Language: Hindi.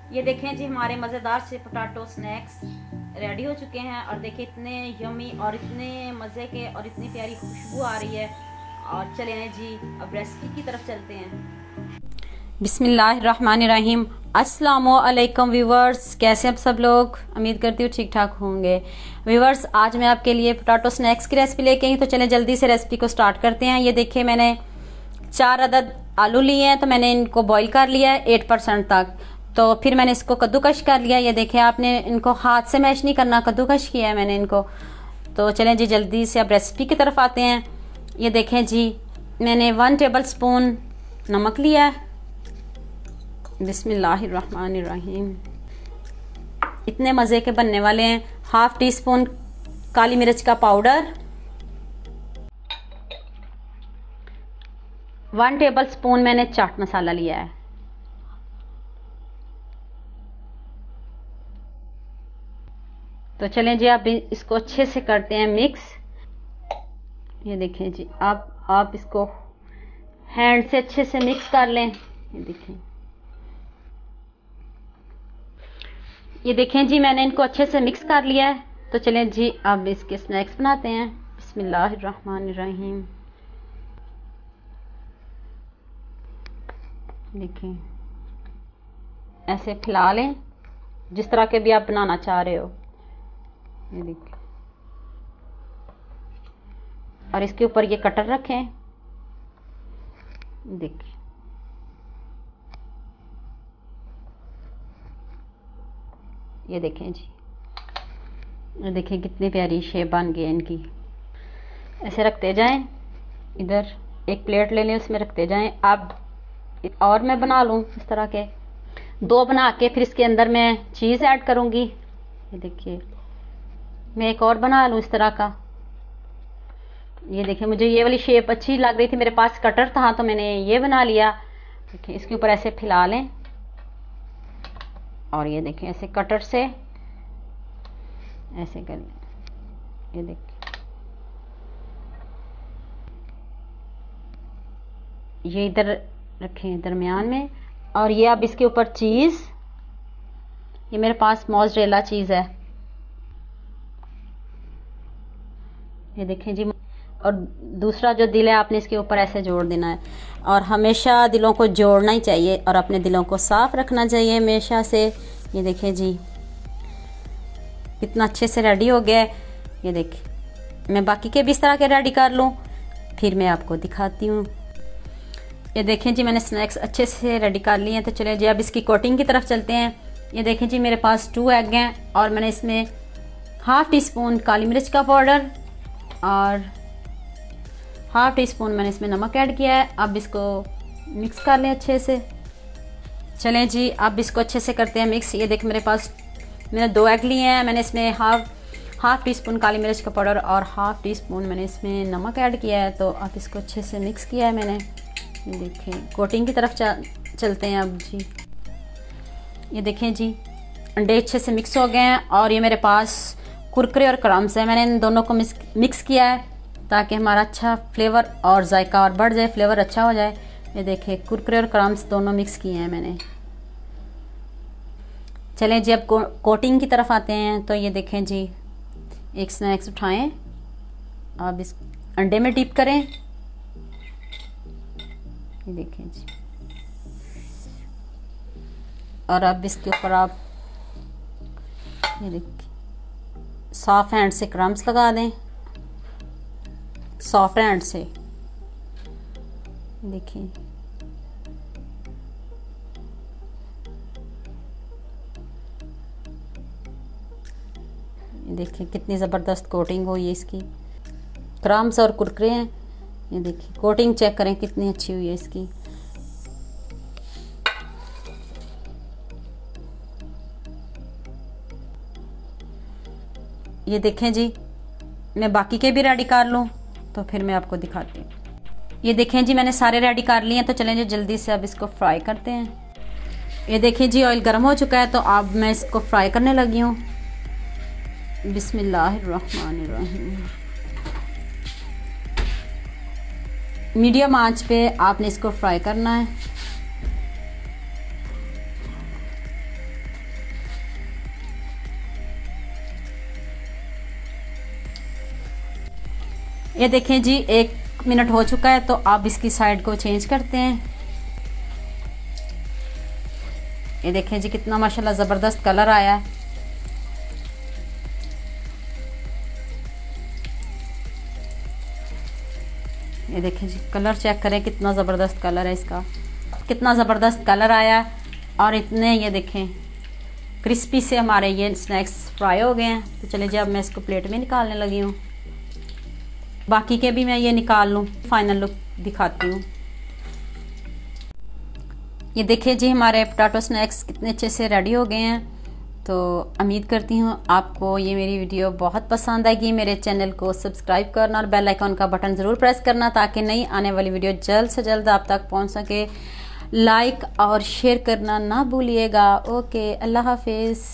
ये देखें जी, हमारे मज़ेदार से पोटैटो स्नैक्स रेडी हो चुके हैं। और देखिए इतने यमी और इतने मज़े के और इतनी प्यारी खुशबू आ रही है। और चलें जी, अब रेसिपी की तरफ चलते हैं। बिस्मिल्लाहिर्रहमानिर्रहीम। अस्सलामुअलैकुम व्यूवर्स, कैसे आप सब लोग? उम्मीद करती हूँ ठीक ठाक होंगे। व्यूवर्स, आज मैं आपके लिए पोटैटो स्नैक्स की रेसिपी लेके आई, तो चलें जल्दी से रेसिपी को स्टार्ट करते हैं। ये देखिए, मैंने 4 अदद आलू लिए हैं, तो मैंने इनको बॉईल कर लिया है 8% तक। तो फिर मैंने इसको कद्दूकश कर लिया। ये देखें, आपने इनको हाथ से मैश नहीं करना, कद्दूकश किया है मैंने इनको। तो चलें जी जल्दी से अब रेसिपी की तरफ आते हैं। ये देखें जी, मैंने 1 टेबल स्पून नमक लिया है। बिस्मिल्लाहिर्रहमानिर्रहीम। इतने मज़े के बनने वाले हैं। 1/2 टीस्पून काली मिर्च का पाउडर, 1 टेबल स्पून मैंने चाट मसाला लिया है। तो चलें जी, आप इसको अच्छे से करते हैं मिक्स। ये देखें जी, आप इसको हैंड से अच्छे से मिक्स कर लें। ये देखें जी, मैंने इनको अच्छे से मिक्स कर लिया है। तो चलें जी, अब इसके स्नैक्स बनाते हैं। बिस्मिल्लाहिर्रहमानिर्रहीम। देखें, ऐसे फैला लें जिस तरह के भी आप बनाना चाह रहे हो। ये देखिए, और इसके ऊपर ये कटर रखें। देखिए, ये देखें जी, ये देखें कितनी प्यारी शेप बन गई है इनकी। ऐसे रखते जाएं। इधर एक प्लेट ले लें, उसमें रखते जाएं। अब और मैं बना लूँ इस तरह के 2 बना के, फिर इसके अंदर मैं चीज़ ऐड करूँगी। ये देखिए, मैं एक और बना लूँ इस तरह का। ये देखिए, मुझे ये वाली शेप अच्छी लग रही थी, मेरे पास कटर था तो मैंने ये बना लिया। देखिए, इसके ऊपर ऐसे फैला लें और ये देखें ऐसे कटर से ऐसे कर लें। ये देखिए, ये इधर रखें दरमियान में। और ये अब इसके ऊपर चीज़, ये मेरे पास मोज़रेला चीज़ है। ये देखें जी, और दूसरा जो दिल है आपने इसके ऊपर ऐसे जोड़ देना है। और हमेशा दिलों को जोड़ना ही चाहिए और अपने दिलों को साफ़ रखना चाहिए हमेशा से। ये देखें जी, कितना अच्छे से रेडी हो गया है। ये देखिए, मैं बाकी के भी इस तरह के रेडी कर लूँ, फिर मैं आपको दिखाती हूँ। ये देखें जी, मैंने स्नैक्स अच्छे से रेडी कर लिए हैं। तो चलिए जी, अब इसकी कोटिंग की तरफ चलते हैं। ये देखें जी, मेरे पास 2 एग हैं और मैंने इसमें 1/2 टीस्पून काली मिर्च का पाउडर और 1/2 टीस्पून मैंने इसमें नमक ऐड किया है। अब इसको मिक्स कर लें अच्छे से। चलें जी, अब इसको अच्छे से करते हैं मिक्स। ये देखिए, मेरे पास मैंने 2 एग लिए हैं। मैंने इसमें हाफ टीस्पून काली मिर्च का पाउडर और 1/2 टीस्पून मैंने इसमें नमक ऐड किया है। तो अब इसको अच्छे से मिक्स किया है मैंने। ये देखें, कोटिंग की तरफ चलते हैं अब जी। ये देखें जी, अंडे अच्छे से मिक्स हो गए हैं और ये मेरे पास कुरकुरे और क्रम्स है। मैंने इन दोनों को मिक्स किया है ताकि हमारा अच्छा फ्लेवर और जायका और बढ़ जाए, फ्लेवर अच्छा हो जाए। ये देखिए, कुरकुरे और क्रम्स दोनों मिक्स किए हैं मैंने। चलें जी, अब कोटिंग की तरफ आते हैं। तो ये देखें जी, एक स्नैक्स उठाएं, अब इस अंडे में डिप करें। ये देखें जी, और अब इसके ऊपर आप ये देखिए सॉफ्ट हैंड से क्रम्स लगा दें, सॉफ्ट हैंड से। देखिए, देखिए कितनी ज़बरदस्त कोटिंग हुई है इसकी। क्रम्स और कुरकुरे हैं। ये देखिए, कोटिंग चेक करें कितनी अच्छी हुई है इसकी। ये देखें जी, मैं बाकी के भी रेडी कर लूँ तो फिर मैं आपको दिखाती हूँ। ये देखें जी, मैंने सारे रेडी कर लिए हैं। तो चलें जी जल्दी से अब इसको फ्राई करते हैं। ये देखें जी, ऑयल गर्म हो चुका है, तो अब मैं इसको फ्राई करने लगी हूँ। बिस्मिल्लाहिर्रहमानिर्रहीम। मीडियम आंच पे आपने इसको फ्राई करना है। ये देखें जी 1 मिनट हो चुका है, तो आप इसकी साइड को चेंज करते हैं। ये देखें जी कितना माशाल्लाह ज़बरदस्त कलर आया है। ये देखें जी कलर चेक करें, कितना ज़बरदस्त कलर है इसका, कितना ज़बरदस्त कलर आया। और इतने ये देखें क्रिस्पी से हमारे ये स्नैक्स फ्राई हो गए हैं। तो चलिए जी अब मैं इसको प्लेट में निकालने लगी हूँ। बाकी के भी मैं ये निकाल लूँ, फाइनल लुक दिखाती हूँ। ये देखिए जी हमारे पोटैटो स्नैक्स कितने अच्छे से रेडी हो गए हैं। तो उम्मीद करती हूँ आपको ये मेरी वीडियो बहुत पसंद आएगी। मेरे चैनल को सब्सक्राइब करना और बेल आइकॉन का बटन ज़रूर प्रेस करना, ताकि नई आने वाली वीडियो जल्द से जल्द आप तक पहुँच सके। लाइक और शेयर करना ना भूलिएगा। ओके, अल्लाह हाफिज़।